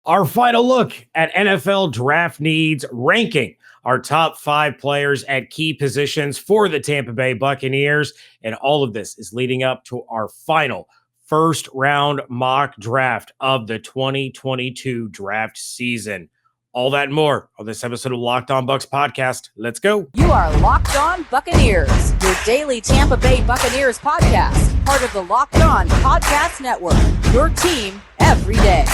Our final look at NFL draft needs, ranking our top 5 players at key positions for the Tampa Bay Buccaneers. And all of this is leading up to our final first round mock draft of the 2022 draft season. All that and more on this episode of Locked On Bucs Podcast. Let's go. You are Locked On Buccaneers, your daily Tampa Bay Buccaneers podcast, part of the Locked On Podcast Network, your team every day.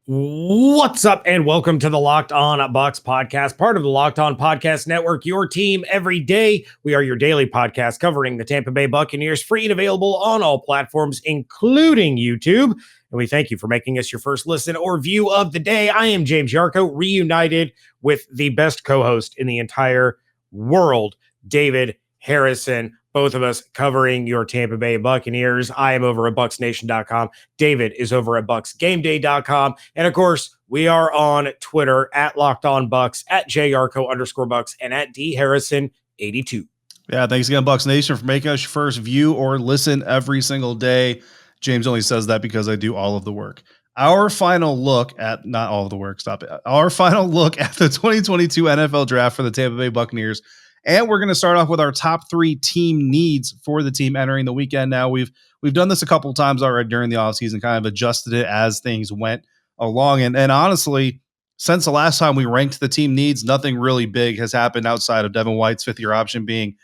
What's up, and welcome to the Locked On Bucs Podcast, part of the Locked On Podcast Network, your team every day. We are your daily podcast covering the Tampa Bay Buccaneers, free and available on all platforms, including YouTube. And we thank you for making us your first listen or view of the day. I am James Yarcho, reunited with the best co-host in the entire world, David Harrison. Both of us covering your Tampa Bay Buccaneers. I am over at BucsNation.com. David is over at BucsGameDay.com. And of course, we are on Twitter at LockedOnBucs, at JYarcho_Bucs, and at DHarrison82. Yeah, thanks again, Bucs Nation, for making us your first view or listen every single day. James only says that because I do all of the work. Our final look at, not all of the work, stop it. Our final look at the 2022 NFL Draft for the Tampa Bay Buccaneers. And we're going to start off with our top 3 team needs for the team entering the weekend. Now, we've done this a couple of times already during the offseason, kind of adjusted it as things went along. And honestly, since the last time we ranked the team needs, nothing really big has happened outside of Devon White's 5th-year option being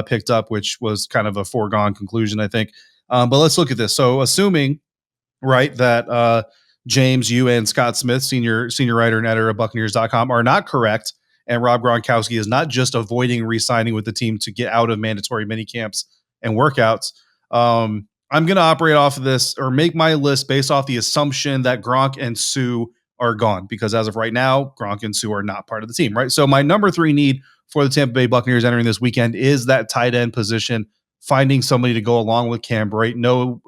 picked up, which was kind of a foregone conclusion, I think. But let's look at this. So assuming, right, that James, you, and Scott Smith, senior writer and editor of Buccaneers.com, are not correct, and Rob Gronkowski is not just avoiding re-signing with the team to get out of mandatory minicamps and workouts. I'm going to operate off of this, or make my list based off the assumption that Gronk and Sue are gone, because as of right now, Gronk and Sue are not part of the team, right? So my number 3 need for the Tampa Bay Buccaneers entering this weekend is that tight end position, finding somebody to go along with Cam Brate. No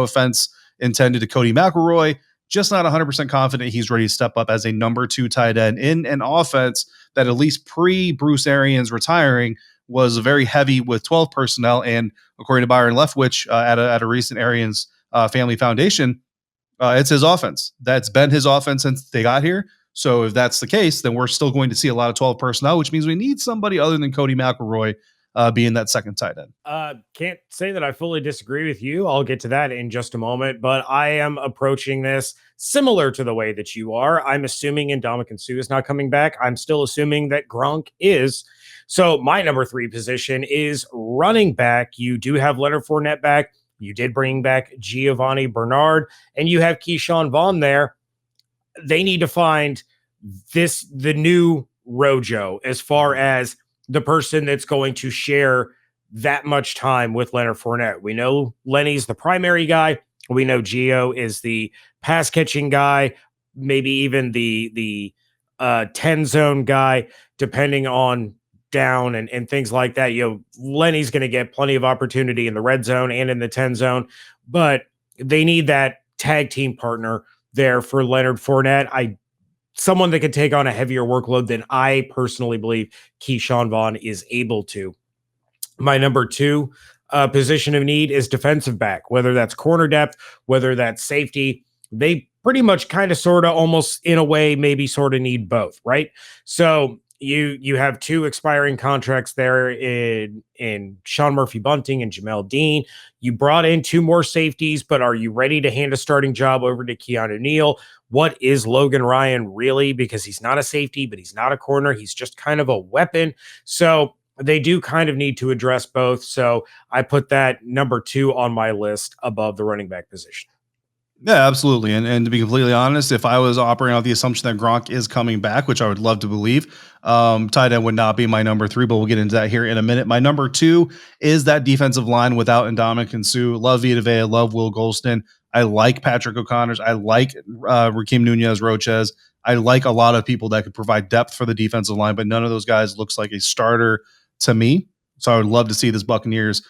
offense intended to Cody McElroy. Just not 100% confident he's ready to step up as a number 2 tight end in an offense that, at least pre-Bruce Arians retiring, was very heavy with 12 personnel. And according to Byron Leftwich at a recent Arians Family Foundation, it's his offense. That's been his offense since they got here. So if that's the case, then we're still going to see a lot of 12 personnel, which means we need somebody other than Cody McElroy being that second tight end. Can't say that I fully disagree with you. I'll get to that in just a moment, but I am approaching this similar to the way that you are. I'm assuming Ndamukong Suh is not coming back. I'm still assuming that Gronk is. So my number 3 position is running back. You do have Leonard Fournette back. You did bring back Giovanni Bernard, and you have Keyshawn Vaughn there. They need to find the new Rojo, as far as the person that's going to share that much time with Leonard Fournette. We know Lenny's the primary guy. We know Gio is the pass catching guy, maybe even the 10 zone guy, depending on down and things like that. Lenny's going to get plenty of opportunity in the red zone and in the 10 zone, but they need that tag team partner there for Leonard Fournette. Someone that could take on a heavier workload than I personally believe Keyshawn Vaughn is able to. My number 2 position of need is defensive back, whether that's corner depth, whether that's safety. They pretty much kind of sort of almost in a way maybe sort of need both, right? So you have 2 expiring contracts there in Sean Murphy-Bunting and Jamel Dean. You brought in 2 more safeties, but are you ready to hand a starting job over to Keanu Neal? What is Logan Ryan really? Because he's not a safety, but he's not a corner. He's just kind of a weapon. So they do kind of need to address both. So I put that number 2 on my list above the running back position. Yeah, absolutely. And to be completely honest, if I was operating off the assumption that Gronk is coming back, which I would love to believe, tight end would not be my number 3, but we'll get into that here in a minute. My number 2 is that defensive line without Ndamukong Suh. Love Vita Vea, love Will Golston. I like Patrick O'Connors. I like Rakeem Nunez-Roches. I like a lot of people that could provide depth for the defensive line, but none of those guys looks like a starter to me. So I would love to see this Buccaneers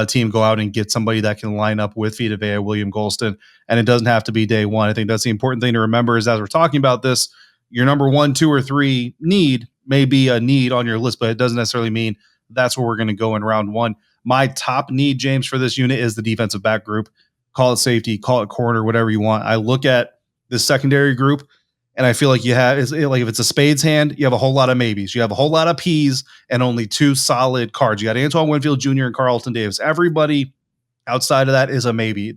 team go out and get somebody that can line up with Vita Vea, William Golston, and it doesn't have to be day one. I think that's the important thing to remember is as we're talking about this, your number 1, 2, or 3 need may be a need on your list, but it doesn't necessarily mean that's where we're going to go in round 1. My top need, James, for this unit is the defensive back group. Call it safety, call it corner, whatever you want. I look at the secondary group, and I feel like you have, like if it's a spades hand, you have a whole lot of maybes. You have a whole lot of P's and only 2 solid cards. You got Antoine Winfield Jr. and Carlton Davis. Everybody outside of that is a maybe.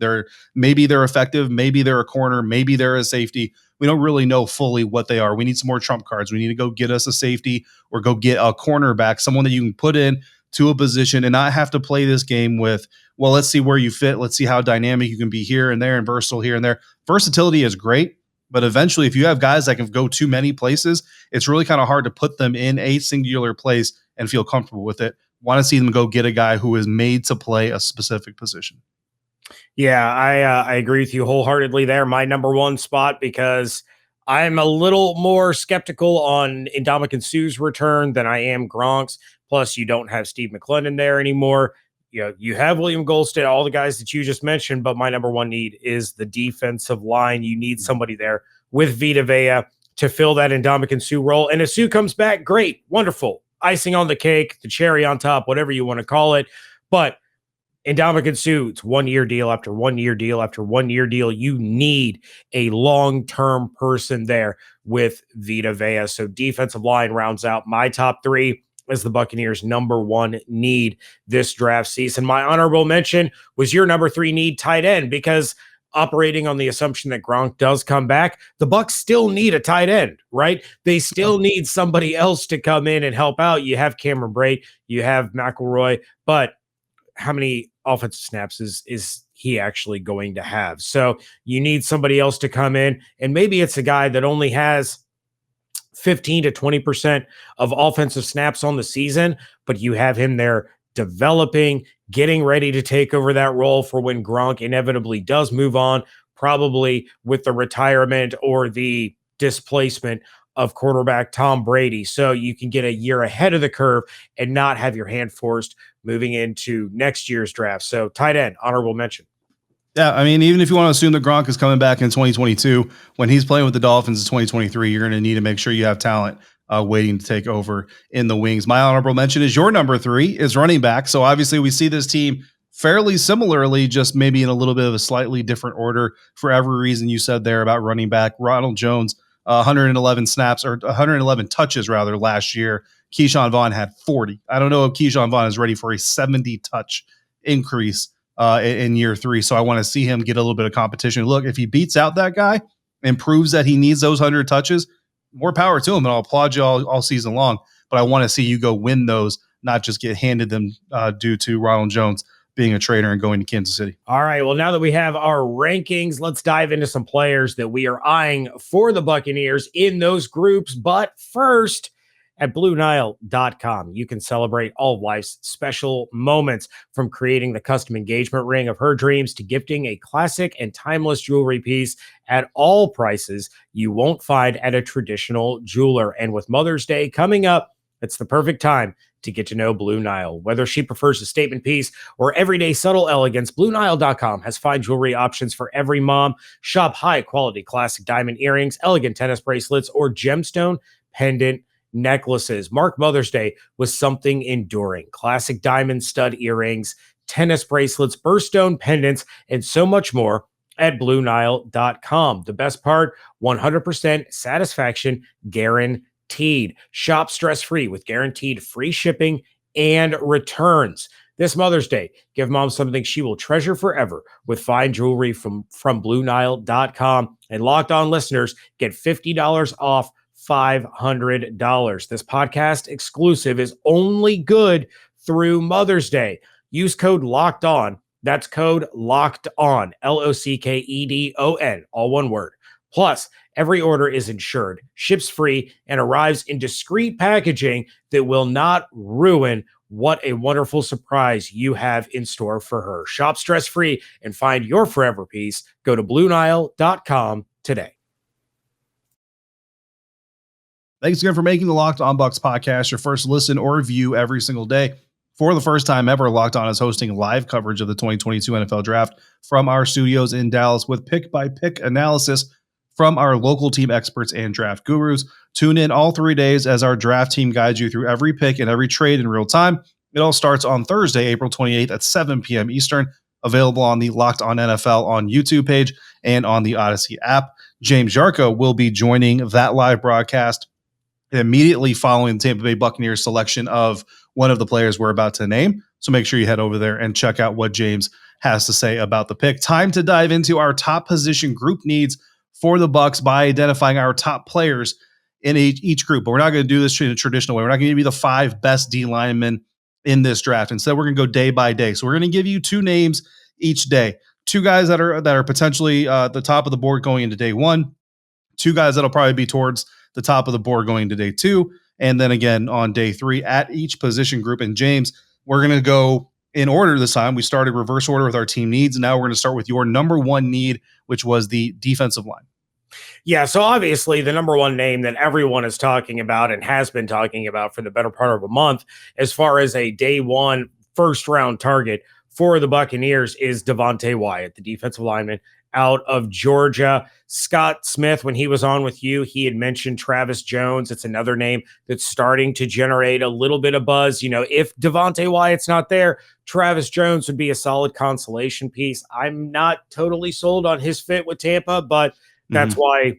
Maybe they're effective. Maybe they're a corner. Maybe they're a safety. We don't really know fully what they are. We need some more trump cards. We need to go get us a safety or go get a cornerback, someone that you can put in to a position and not have to play this game with, well, let's see where you fit. Let's see how dynamic you can be here and there and versatile here and there. Versatility is great, but eventually if you have guys that can go too many places, it's really kind of hard to put them in a singular place and feel comfortable with it. Want to see them go get a guy who is made to play a specific position. Yeah, I agree with you wholeheartedly there. My number 1 spot, because I'm a little more skeptical on Ndamukong Suh's return than I am Gronk's. Plus, you don't have Steve McClendon there anymore. You have William Goldstead, all the guys that you just mentioned, but my number 1 need is the defensive line. You need somebody there with Vita Vea to fill that Ndamukong Suh role. And if Suh comes back, great, wonderful. Icing on the cake, the cherry on top, whatever you want to call it. But Ndamukong Suh, it's 1-year deal after 1-year deal after 1-year deal. You need a long-term person there with Vita Vea. So defensive line rounds out my top 3 as the Buccaneers' number 1 need this draft season. My honorable mention was your number 3 need, tight end, because operating on the assumption that Gronk does come back, the Bucs still need a tight end, right? They still need somebody else to come in and help out. You have Cameron Brate, you have McElroy, but how many offensive snaps is he actually going to have? So you need somebody else to come in, and maybe it's a guy that only has 15 to 20% of offensive snaps on the season, but you have him there developing, getting ready to take over that role for when Gronk inevitably does move on, probably with the retirement or the displacement of quarterback Tom Brady. So you can get a year ahead of the curve and not have your hand forced moving into next year's draft. So tight end, honorable mention. Yeah, I mean, even if you want to assume that Gronk is coming back in 2022, when he's playing with the Dolphins in 2023, you're going to need to make sure you have talent waiting to take over in the wings. My honorable mention is your number 3 is running back. So obviously we see this team fairly similarly, just maybe in a little bit of a slightly different order for every reason you said there about running back. Ronald Jones, 111 snaps or 111 touches rather last year. Keyshawn Vaughn had 40. I don't know if Keyshawn Vaughn is ready for a 70 touch increase in year 3. So I want to see him get a little bit of competition. Look, if he beats out that guy and proves that he needs those 100 touches, more power to him. And I'll applaud you all season long, but I want to see you go win those, not just get handed them due to Ronald Jones being a traitor and going to Kansas City. All right. Well, now that we have our rankings, let's dive into some players that we are eyeing for the Buccaneers in those groups. But first, at BlueNile.com, you can celebrate all of life's special moments, from creating the custom engagement ring of her dreams to gifting a classic and timeless jewelry piece at all prices you won't find at a traditional jeweler. And with Mother's Day coming up, it's the perfect time to get to know Blue Nile. Whether she prefers a statement piece or everyday subtle elegance, BlueNile.com has fine jewelry options for every mom. Shop high-quality classic diamond earrings, elegant tennis bracelets, or gemstone pendant necklaces. Mark Mother's Day with something enduring. Classic diamond stud earrings, tennis bracelets, birthstone pendants, and so much more at BlueNile.com. The best part, 100% satisfaction guaranteed. Shop stress-free with guaranteed free shipping and returns. This Mother's Day, give mom something she will treasure forever with fine jewelry from BlueNile.com. And Locked On listeners get $50 off $500. This podcast exclusive is only good through Mother's Day. Use code Locked On. That's code Locked On, LOCKEDON, all one word. Plus, every order is insured, ships free, and arrives in discreet packaging that will not ruin what a wonderful surprise you have in store for her. Shop stress-free and find your forever piece. Go to BlueNile.com today. Thanks again for making the Locked On Bucs podcast your first listen or view every single day. For the first time ever, Locked On is hosting live coverage of the 2022 NFL Draft from our studios in Dallas with pick-by-pick analysis from our local team experts and draft gurus. Tune in all 3 days as our draft team guides you through every pick and every trade in real time. It all starts on Thursday, April 28th at 7 p.m. Eastern, available on the Locked On NFL on YouTube page and on the Odyssey app. James Yarcho will be joining that live broadcast immediately following the Tampa Bay Buccaneers selection of one of the players we're about to name. So make sure you head over there and check out what James has to say about the pick. Time to dive into our top position group needs for the Bucs by identifying our top players in each group. But we're not going to do this in a traditional way. We're not going to give you the 5 best D linemen in this draft. Instead, we're going to go day by day. So we're going to give you 2 names each day. 2 guys that are potentially the top of the board going into day 1. 2 guys that'll probably be towards the top of the board going into day 2. And then again on day 3 at each position group. And James, we're going to go in order this time. We started reverse order with our team needs. And now we're going to start with your number 1 need, which was the defensive line. Yeah, so obviously the number 1 name that everyone is talking about and has been talking about for the better part of a month as far as a day 1 first round target for the Buccaneers is Devonte Wyatt, the defensive lineman out of Georgia. Scott Smith, when he was on with you, he had mentioned Travis Jones. It's another name that's starting to generate a little bit of buzz. You know, if Devonte Wyatt's not there, Travis Jones would be a solid consolation piece. I'm not totally sold on his fit with Tampa, but that's why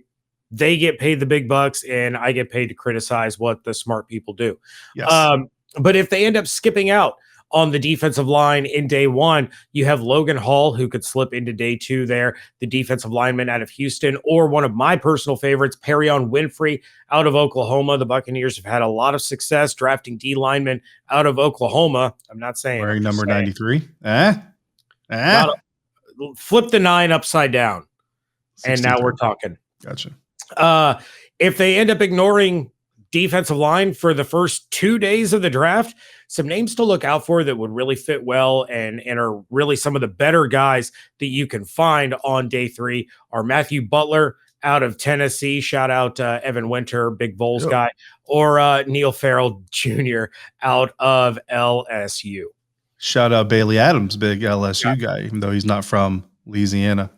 they get paid the big bucks and I get paid to criticize what the smart people do. Yes. But if they end up skipping out on the defensive line in day 1, you have Logan Hall, who could slip into day 2 there, the defensive lineman out of Houston, or one of my personal favorites, Perrion Winfrey out of Oklahoma. The Buccaneers have had a lot of success drafting D linemen out of Oklahoma. I'm not saying. Wearing number 93. Flip the 9 upside down. 63. And now we're talking. Gotcha. If they end up ignoring defensive line for the first 2 days of the draft, some names to look out for that would really fit well and are really some of the better guys that you can find on day 3 are Matthew Butler out of Tennessee. Shout out Evan Winter, big Vols guy, or Neil Farrell Jr. out of LSU. Shout out Bailey Adams, big LSU guy, even though he's not from Louisiana.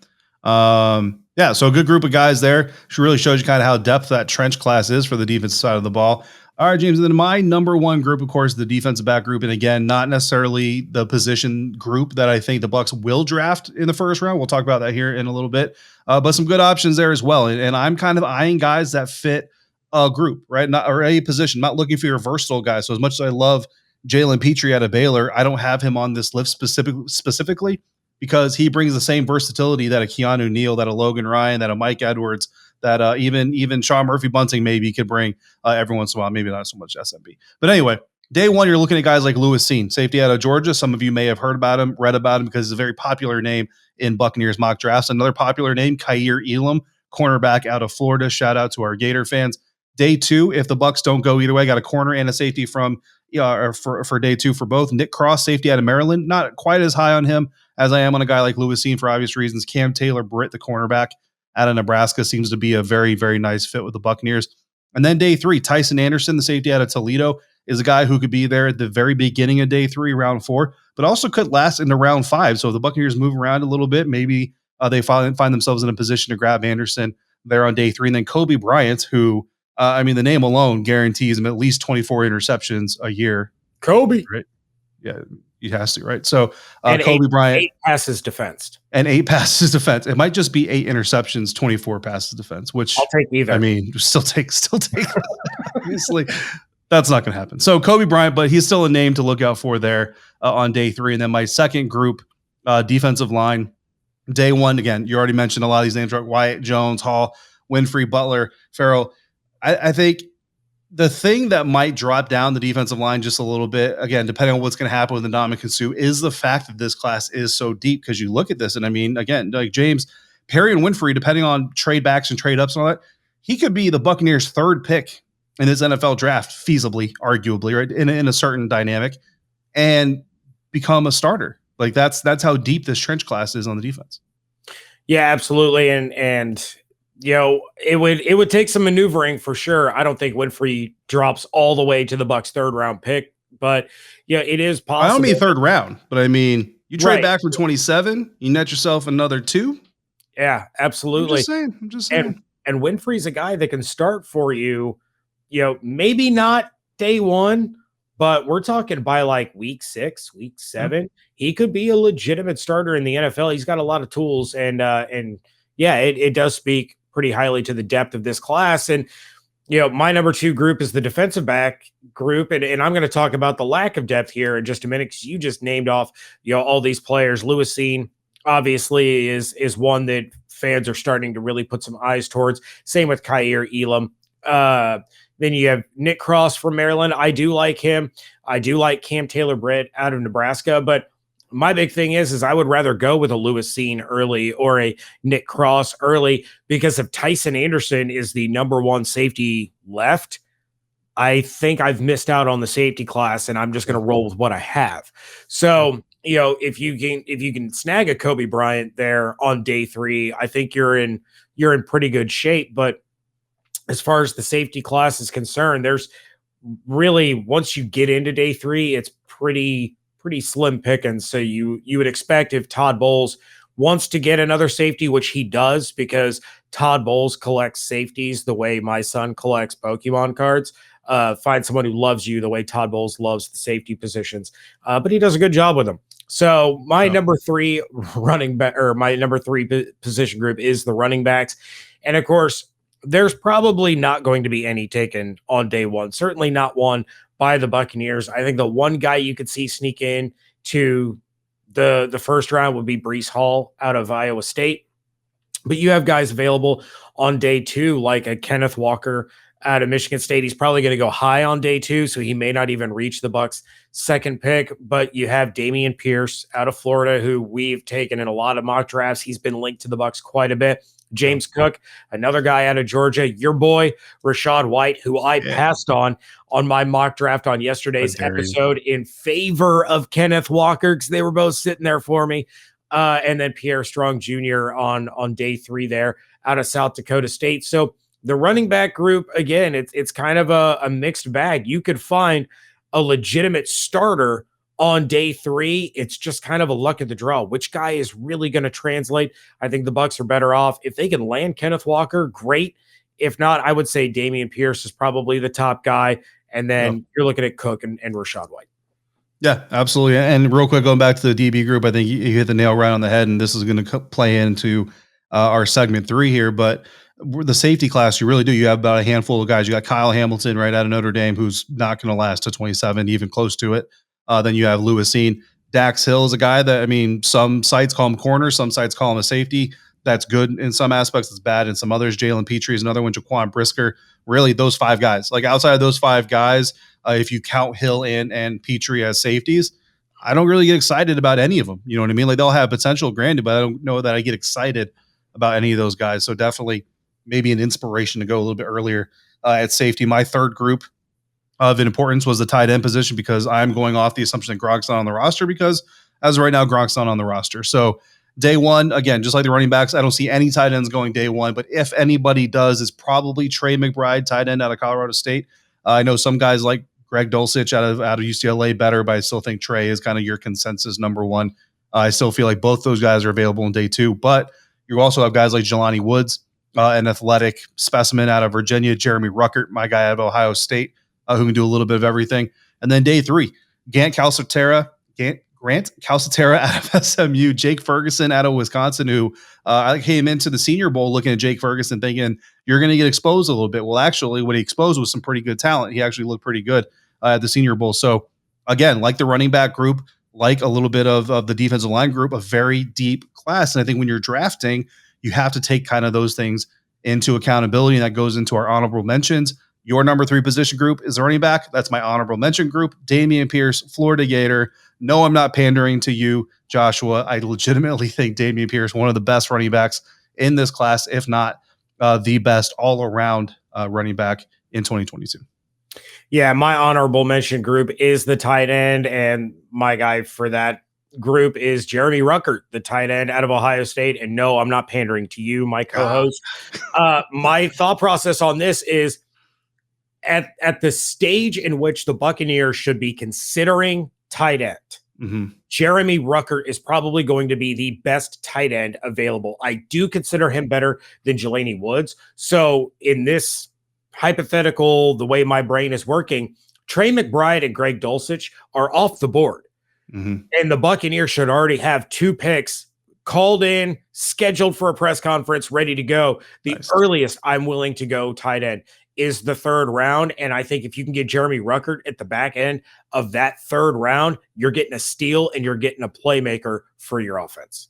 Yeah, so a good group of guys there. She really shows you kind of how depth that trench class is for the defensive side of the ball. All right, James, and then my number 1 group, of course, the defensive back group. And again, not necessarily the position group that I think the Bucs will draft in the first round. We'll talk about that here in a little bit. But some good options there as well. And I'm kind of eyeing guys that fit a group, right? Or a position. Not looking for your versatile guys. So as much as I love Jalen Petrie out of Baylor, I don't have him on this list specifically because he brings the same versatility that a Keanu Neal, that a Logan Ryan, that a Mike Edwards, that even Sean Murphy-Bunting maybe could bring every once in a while, maybe not so much SMB. But anyway, day 1, you're looking at guys like Lewis Cine, safety out of Georgia. Some of you may have heard about him, read about him because he's a very popular name in Buccaneers mock drafts. Another popular name, Kaiir Elam, cornerback out of Florida. Shout out to our Gator fans. Day 2, if the Bucs don't go either way, got a corner and a safety from for day 2 for both. Nick Cross, safety out of Maryland. Not quite as high on him as I am on a guy like Lewis Cine for obvious reasons. Cam Taylor-Britt, the cornerback out of Nebraska, seems to be a very, very nice fit with the Buccaneers. And then day 3, Tyson Anderson, the safety out of Toledo, is a guy who could be there at the very beginning of day 3, round 4, but also could last into round 5. So if the Buccaneers move around a little bit, maybe they find themselves in a position to grab Anderson there on day 3. And then Kobe Bryant, who, the name alone guarantees him at least 24 interceptions a year. Kobe. Right? Yeah, he has to, right? So Kobe Bryant. 8 passes defensed. And 8 passes defense. It might just be 8 interceptions, 24 passes defense, which I'll take either. Still take. Obviously, that's not going to happen. So Kobe Bryant, but he's still a name to look out for there on day 3. And then my second group, defensive line, day 1. Again, you already mentioned a lot of these names, right? Wyatt, Jones, Hall, Winfrey, Butler, Farrell. I think the thing that might drop down the defensive line just a little bit, again, depending on what's going to happen with Ndamukong Suh, is the fact that this class is so deep. Because you look at this, and again, like James, Perrion Winfrey, depending on trade backs and trade ups and all that, he could be the Buccaneers' 3rd pick in this NFL draft, feasibly, arguably, right, in a certain dynamic, and become a starter. Like that's how deep this trench class is on the defense. Yeah, absolutely, and it would take some maneuvering for sure. I don't think Winfrey drops all the way to the Bucs' 3rd round pick, but it is possible. I don't mean 3rd round, but you trade back for 27, you net yourself another 2. Yeah, absolutely. I'm just saying. And Winfrey's a guy that can start for you, maybe not day one, but we're talking by like week 6, week 7. He could be a legitimate starter in the NFL. He's got a lot of tools, and yeah, it does speak pretty highly to the depth of this class. And my number 2 group is the defensive back group, and I'm going to talk about the lack of depth here in just a minute, because you just named off all these players. Cine obviously is one that fans are starting to really put some eyes towards. Same with Kaiir Elam. Then you have Nick Cross from Maryland. I do like him. I do like Cam Taylor-Britt out of Nebraska, but my big thing is I would rather go with a Cine early or a Nick Cross early, because if Tyson Anderson is the number 1 safety left, I think I've missed out on the safety class, and I'm just going to roll with what I have. So, if you can snag a Kobe Bryant there on day 3, I think you're in pretty good shape. But as far as the safety class is concerned, there's really, once you get into day 3, it's pretty slim pickings. So you would expect, if Todd Bowles wants to get another safety, which he does, because Todd Bowles collects safeties the way my son collects Pokemon cards. Find someone who loves you the way Todd Bowles loves the safety positions. But he does a good job with them. So my number 3 running back, or my number 3 position group, is the running backs. And of course, there's probably not going to be any taken on day 1. Certainly not one by the Buccaneers. I think the one guy you could see sneak in to the first round would be Breece Hall out of Iowa State. But you have guys available on day 2, like a Kenneth Walker out of Michigan State. He's probably going to go high on day 2, so he may not even reach the Bucs' second pick. But you have Dameon Pierce out of Florida, who we've taken in a lot of mock drafts. He's been linked to the Bucs quite a bit. James Cook, another guy out of Georgia. Your boy, Rachaad White, who I passed on my mock draft on yesterday's episode in favor of Kenneth Walker, because they were both sitting there for me. And then Pierre Strong Jr. on day 3 there out of South Dakota State. So the running back group, again, it's kind of a mixed bag. You could find a legitimate starter on day 3. It's just kind of a luck of the draw. Which guy is really going to translate? I think the Bucs are better off if they can land Kenneth Walker. Great. If not, I would say Dameon Pierce is probably the top guy, and then you're looking at Cook and Rachaad White. Yeah, absolutely. And real quick, going back to the DB group, I think you hit the nail right on the head, and this is going to play into our segment 3 here. But the safety class, you really do. You have about a handful of guys. You got Kyle Hamilton right out of Notre Dame, who's not going to last to 27, even close to it. Then you have Cine. Dax Hill is a guy that, some sites call him corner, some sites call him a safety. That's good in some aspects. It's bad in some others. Jalen Petrie is another one. Jaquan Brisker. Really, those 5 guys. Like, outside of those 5 guys, if you count Hill and Petrie as safeties, I don't really get excited about any of them. You know what I mean? Like, they'll have potential, granted, but I don't know that I get excited about any of those guys. So definitely maybe an inspiration to go a little bit earlier at safety. My third group of importance was the tight end position, because I'm going off the assumption that Gronk's not on the roster, because as of right now, Gronk's not on the roster. So day 1, again, just like the running backs, I don't see any tight ends going day 1, but if anybody does, it's probably Trey McBride, tight end out of Colorado State. I know some guys like Greg Dulcich out of UCLA better, but I still think Trey is kind of your consensus number 1. I still feel like both those guys are available in day 2, but you also have guys like Jelani Woods, an athletic specimen out of Virginia, Jeremy Ruckert, my guy out of Ohio State, who can do a little bit of everything. And then day 3, Grant Calcaterra out of SMU, Jake Ferguson out of Wisconsin, who I came into the Senior Bowl looking at Jake Ferguson thinking, you're going to get exposed a little bit. Well, actually, what he exposed was some pretty good talent. He actually looked pretty good at the Senior Bowl. So, again, like the running back group, like a little bit of the defensive line group, a very deep class. And I think when you're drafting, you have to take kind of those things into accountability, and that goes into our honorable mentions. Your number 3 position group is the running back. That's my honorable mention group. Dameon Pierce, Florida Gator. No, I'm not pandering to you, Joshua. I legitimately think Dameon Pierce, one of the best running backs in this class, if not the best all-around running back in 2022. Yeah, my honorable mention group is the tight end, and my guy for that group is Jeremy Ruckert, the tight end out of Ohio State. And no, I'm not pandering to you, my co-host. My thought process on this is, at the stage in which the Buccaneers should be considering tight end, Jeremy Ruckert is probably going to be the best tight end available. I do consider him better than Jelani Woods. So in this hypothetical, the way my brain is working, Trey McBride and Greg Dulcich are off the board. And the Buccaneers should already have 2 picks called in, scheduled for a press conference, ready to go. The earliest I'm willing to go tight end is the 3rd round. And I think if you can get Jeremy Ruckert at the back end of that 3rd round, you're getting a steal and you're getting a playmaker for your offense.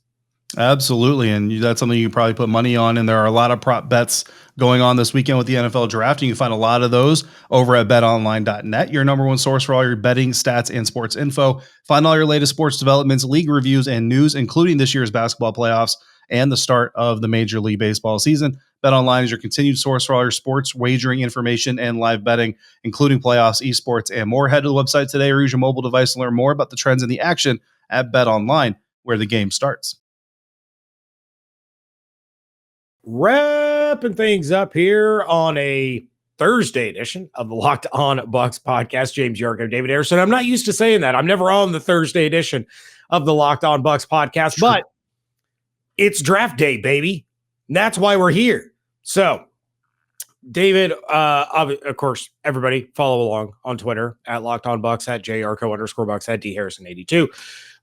Absolutely. And that's something you probably put money on. And there are a lot of prop bets going on this weekend with the NFL draft. And you can find a lot of those over at betonline.net, your number one source for all your betting, stats, and sports info. Find all your latest sports developments, league reviews, and news, including this year's basketball playoffs and the start of the Major League Baseball season. BetOnline is your continued source for all your sports wagering information and live betting, including playoffs, esports, and more. Head to the website today or use your mobile device to learn more about the trends in the action at BetOnline, where the game starts. Wrapping things up here on a Thursday edition of the Locked On Bucs podcast. James Yarcho, David Harrison. I'm not used to saying that. I'm never on the Thursday edition of the Locked On Bucs podcast, but it's draft day, baby. And that's why we're here. So, David, of course, everybody follow along on Twitter at Locked On Bucs, at JYarcho_Bucs, at DHarrison82.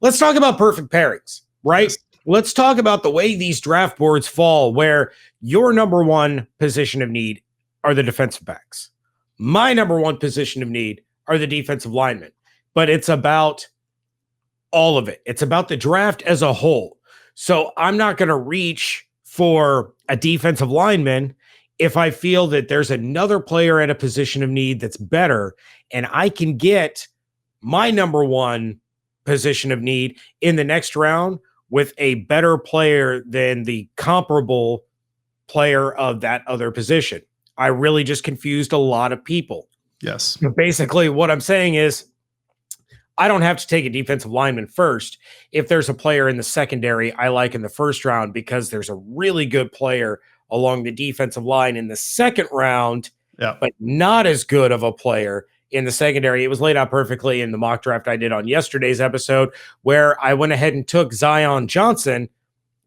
Let's talk about perfect pairings, right? Yes. Let's talk about the way these draft boards fall, where your number one position of need are the defensive backs. My number one position of need are the defensive linemen. But it's about all of it. It's about the draft as a whole. So I'm not going to reach for a defensive lineman if I feel that there's another player at a position of need that's better, and I can get my number one position of need in the next round with a better player than the comparable player of that other position. I really just confused a lot of people. Yes. Basically, what I'm saying is I don't have to take a defensive lineman first if there's a player in the secondary I like in the first round, because there's a really good player along the defensive line in the second round, but not as good of a player in the secondary. It was laid out perfectly in the mock draft I did on yesterday's episode, where I went ahead and took Zion Johnson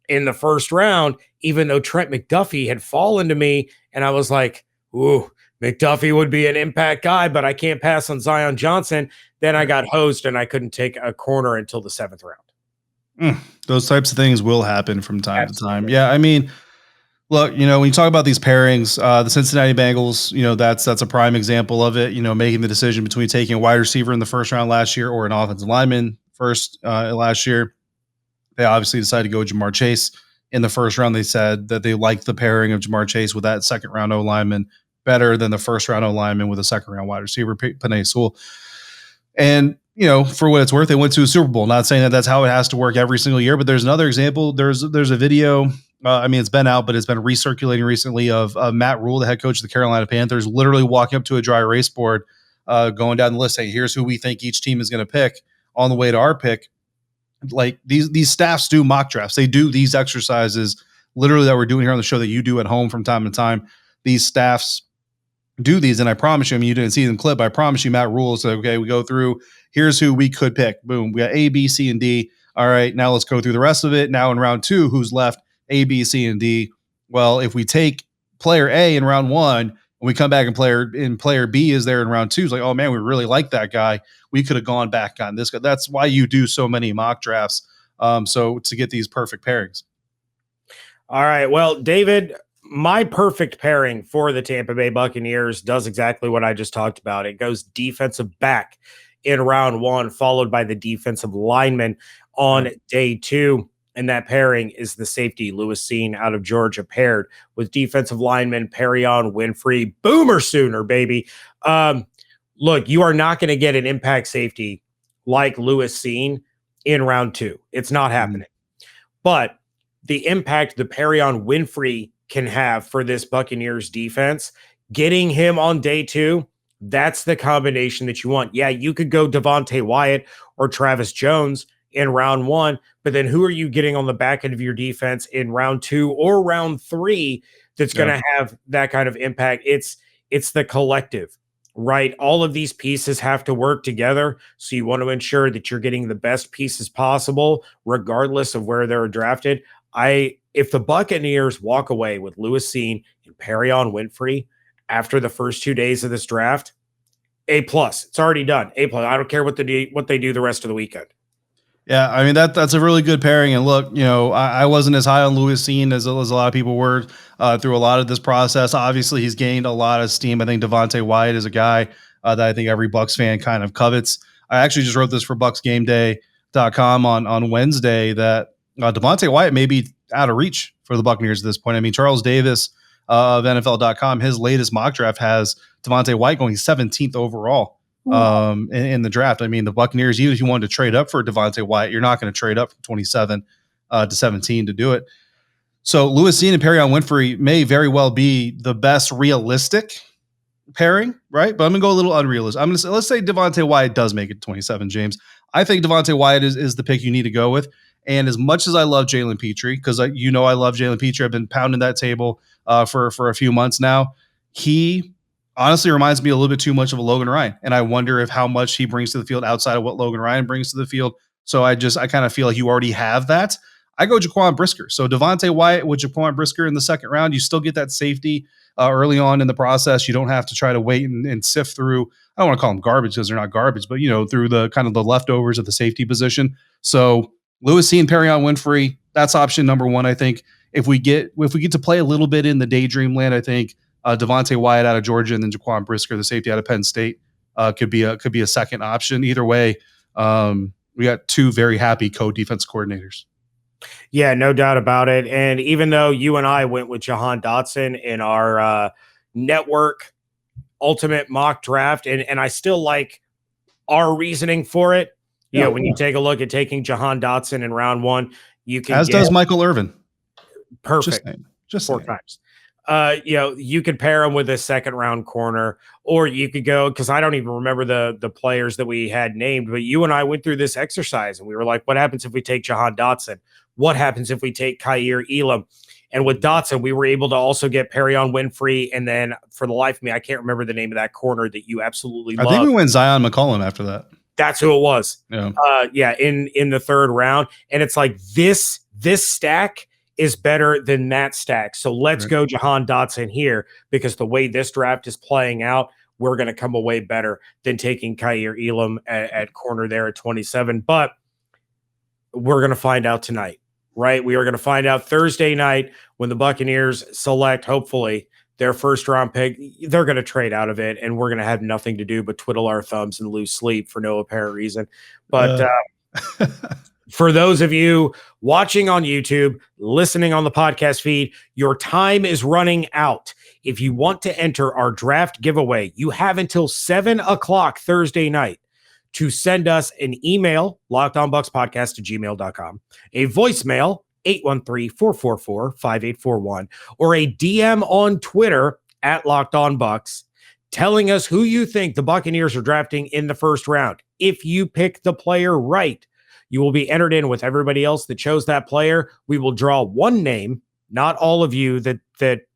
in the first round, even though Trent McDuffie had fallen to me. And I was like, ooh, McDuffie would be an impact guy, but I can't pass on Zion Johnson. Then I got hosed and I couldn't take a corner until the 7th round. Those types of things will happen from time to time. Yeah, I mean, look, when you talk about these pairings, the Cincinnati Bengals, that's a prime example of it, making the decision between taking a wide receiver in the first round last year or an offensive lineman first last year. They obviously decided to go with Jamar Chase in the first round. They said that they liked the pairing of Jamar Chase with that second round O lineman better than the first round O lineman with a second round wide receiver, Penei Sewell. And, for what it's worth, they went to a Super Bowl. Not saying that that's how it has to work every single year, but there's another example. There's a video. It's been out, but it's been recirculating recently of Matt Rule, the head coach of the Carolina Panthers, literally walking up to a dry erase board, going down the list, saying, here's who we think each team is going to pick on the way to our pick. Like these staffs do mock drafts. They do these exercises literally that we're doing here on the show that you do at home from time to time. These staffs do these. And I promise you, you didn't see them clip. I promise you, Matt Rule said, okay, we go through, here's who we could pick. Boom. We got A, B, C, and D. All right. Now let's go through the rest of it. Now in round 2, who's left? A, B, C, and D. Well, if we take player A in round 1 and we come back and player B is there in round 2, it's like, oh man, we really like that guy. We could have gone back on this guy. That's why you do so many mock drafts. So to get these perfect pairings. All right. Well, David, my perfect pairing for the Tampa Bay Buccaneers does exactly what I just talked about. It goes defensive back in round 1, followed by the defensive lineman on day 2. And that pairing is the safety Lewis Cine out of Georgia, paired with defensive lineman Perrion Winfrey. Boomer sooner, baby. Look, you are not going to get an impact safety like Lewis Cine in round 2. It's not happening. But the impact the Perrion Winfrey can have for this Buccaneers defense, getting him on day 2, that's the combination that you want. Yeah, you could go Devonte Wyatt or Travis Jones in round 1, but then who are you getting on the back end of your defense in round 2 or round 3 that's going to have that kind of impact? It's the collective right? All of these pieces have to work together. So you want to ensure that you're getting the best pieces possible, regardless of where they're drafted. If the Buccaneers walk away with Cine and Perrion Winfrey after the first 2 days of this draft, A+. It's already done. A+. I don't care what they do the rest of the weekend. Yeah, I mean that's a really good pairing. And look, I wasn't as high on Cine as a lot of people were through a lot of this process. Obviously, he's gained a lot of steam. I think Devonte Wyatt is a guy that I think every Bucs fan kind of covets. I actually just wrote this for BucsGameDay.com on Wednesday that Devonte Wyatt may be out of reach for the Buccaneers at this point. I mean, Charles Davis of NFL.com, his latest mock draft has Devonte Wyatt going 17th overall. In the draft. I mean, the Buccaneers, even if you wanted to trade up for Devonte Wyatt, you're not going to trade up from 27 to 17 to do it. So Cine and Perrion Winfrey may very well be the best realistic pairing, right? But I'm going to go a little unrealistic. I'm going to say, let's say Devonte Wyatt does make it 27, James. I think Devonte Wyatt is the pick you need to go with. And as much as I love Jalen Petrie, because I love Jalen Petrie, I've been pounding that table for a few months now. He honestly reminds me a little bit too much of a Logan Ryan. And I wonder if how much he brings to the field outside of what Logan Ryan brings to the field. So I kind of feel like you already have that. I go Jaquan Brisker. So Devonte Wyatt with Jaquan Brisker in the second round, you still get that safety early on in the process. You don't have to try to wait and sift through, I don't want to call them garbage because they're not garbage, but through the kind of the leftovers of the safety position. So Cine, Perrion Winfrey, that's option number one. I think if we get to play a little bit in the daydream land, I think Devonte Wyatt out of Georgia and then Jaquan Brisker, the safety out of Penn State, could be a second option. Either way, we got two very happy co-defense coordinators. Yeah, no doubt about it. And even though you and I went with Jahan Dotson in our network ultimate mock draft, and I still like our reasoning for it. Yeah, when you take a look at taking Jahan Dotson in round one, you can does Michael Irvin. Perfect. Just four times. You could pair him with a second round corner, or you could go, because I don't even remember the players that we had named, but you and I went through this exercise and we were like, what happens if we take Jahan Dotson? What happens if we take Kaiir Elam? And with Dotson, we were able to also get Perrion Winfrey. And then for the life of me, I can't remember the name of that corner that you absolutely love. I think we went Zion McCollum after that. That's who it was. Yeah. In the third round. And it's like this stack is better than that stack. So let's go Jahan Dotson here, because the way this draft is playing out, we're going to come away better than taking Kaiir Elam at corner there at 27. But we're going to find out tonight, right? We are going to find out Thursday night when the Buccaneers select, hopefully, their first round pick. They're going to trade out of it, and we're going to have nothing to do but twiddle our thumbs and lose sleep for no apparent reason. But for those of you watching on YouTube, listening on the podcast feed, your time is running out. If you want to enter our draft giveaway, you have until 7:00 Thursday night to send us an email, lockedonbuckspodcast@gmail.com, a voicemail, 813-444-5841, or a DM on Twitter @LockedOnBucks, telling us who you think the Buccaneers are drafting in the first round. If you pick the player right, you will be entered in with everybody else that chose that player. We will draw one name. Not all of you that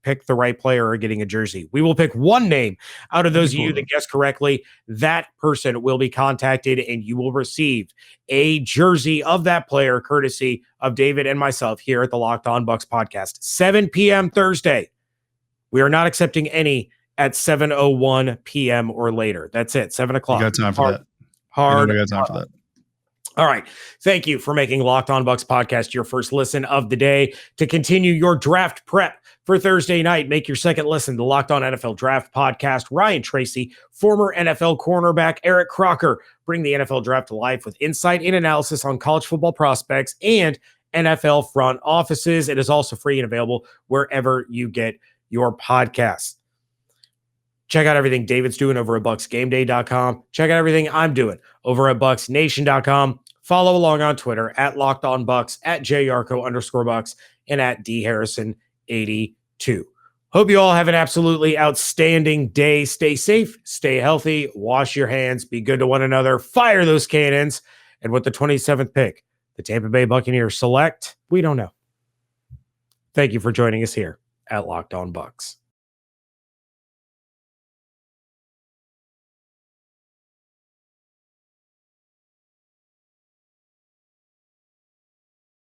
pick the right player are getting a jersey. We will pick one name out of those of you that guess correctly. That person will be contacted, and you will receive a jersey of that player, courtesy of David and myself here at the Locked On Bucs podcast. 7 p.m. Thursday. We are not accepting any at 7:01 p.m. or later. That's it. 7:00. You got time for that. Hard. We got time for that. All right. Thank you for making Locked On Bucs podcast your first listen of the day. To continue your draft prep for Thursday night, make your second listen to Locked On NFL Draft Podcast. Ryan Tracy, former NFL cornerback Eric Crocker, bring the NFL draft to life with insight and analysis on college football prospects and NFL front offices. It is also free and available wherever you get your podcasts. Check out everything David's doing over at BucsGameDay.com. Check out everything I'm doing over at BucsNation.com. Follow along on Twitter @LockedOnBucks, @JYarcho_Bucks, and @DHarrison82. Hope you all have an absolutely outstanding day. Stay safe, stay healthy, wash your hands, be good to one another, fire those cannons. And with the 27th pick, the Tampa Bay Buccaneers select, we don't know. Thank you for joining us here at Locked On Bucs.